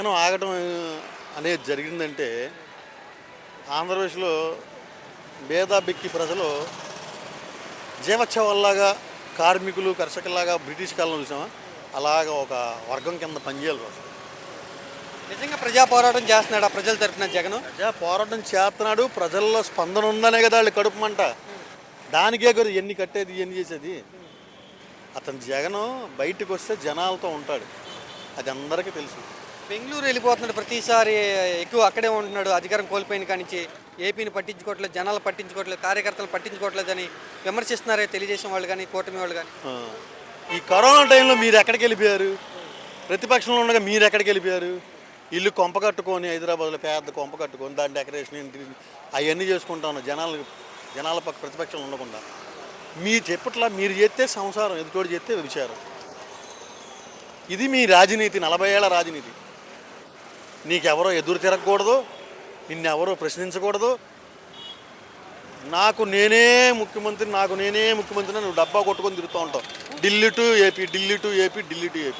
జనం ఆగటం అనేది జరిగిందంటే ఆంధ్రప్రదేశ్లో భేదాబెక్కి ప్రజలు జీవోత్సవాల్లాగా కార్మికులు కర్షకులాగా బ్రిటిష్ కాలంలో చూసామా అలాగా ఒక వర్గం కింద పనిచేయాల్సి వస్తుంది. నిజంగా ప్రజా పోరాటం చేస్తున్నాడు ఆ ప్రజల తరపున జగన్. ప్రజా పోరాటం చేస్తున్నాడు, ప్రజల్లో స్పందన ఉందనే కదా వాళ్ళు కడుపు మంట. దానికే కదా ఎన్ని కట్టేది ఎన్ని చేసేది. అతను జగన్ బయటకు వస్తే జనాలతో ఉంటాడు, అది అందరికీ తెలుసు. బెంగళూరు వెళ్ళిపోతున్నాడు ప్రతిసారి, ఎక్కువ అక్కడే ఉంటున్నాడు. అధికారం కోల్పోయిన కానించి ఏపీని పట్టించుకోవట్లేదు, జనాలు పట్టించుకోవట్లేదు, కార్యకర్తలు పట్టించుకోవట్లేదు అని విమర్శిస్తున్నారే తెలుగుదేశం వాళ్ళు కానీ కూటమి వాళ్ళు కానీ. ఆ, ఈ కరోనా టైంలో మీరు ఎక్కడికి వెళ్ళిపోయారు? ప్రతిపక్షంలో ఉండగా మీరు ఎక్కడికి వెళ్ళిపోయారు? ఇల్లు కొంప కట్టుకొని హైదరాబాద్లో పెద్ద కొంప కట్టుకొని దాని డెకరేషన్ ఇంటి అవన్నీ చేసుకుంటా ఉన్నాం జనాల పక్క ప్రతిపక్షంలో ఉండకుండా. మీరు చెప్పట్లా, మీరు చేస్తే సంసారం, ఎదుటోడు చేస్తే విచారం. ఇది మీ రాజనీతి, 40 ఏళ్ల రాజనీతి. నీకెవరో ఎదురు తిరగకూడదు, నిన్నెవరో ప్రశ్నించకూడదు, నాకు నేనే ముఖ్యమంత్రి నువ్వు డబ్బా కొట్టుకొని తిరుగుతూ ఉంటావు. Delhi to AP, Delhi to AP, Delhi to AP.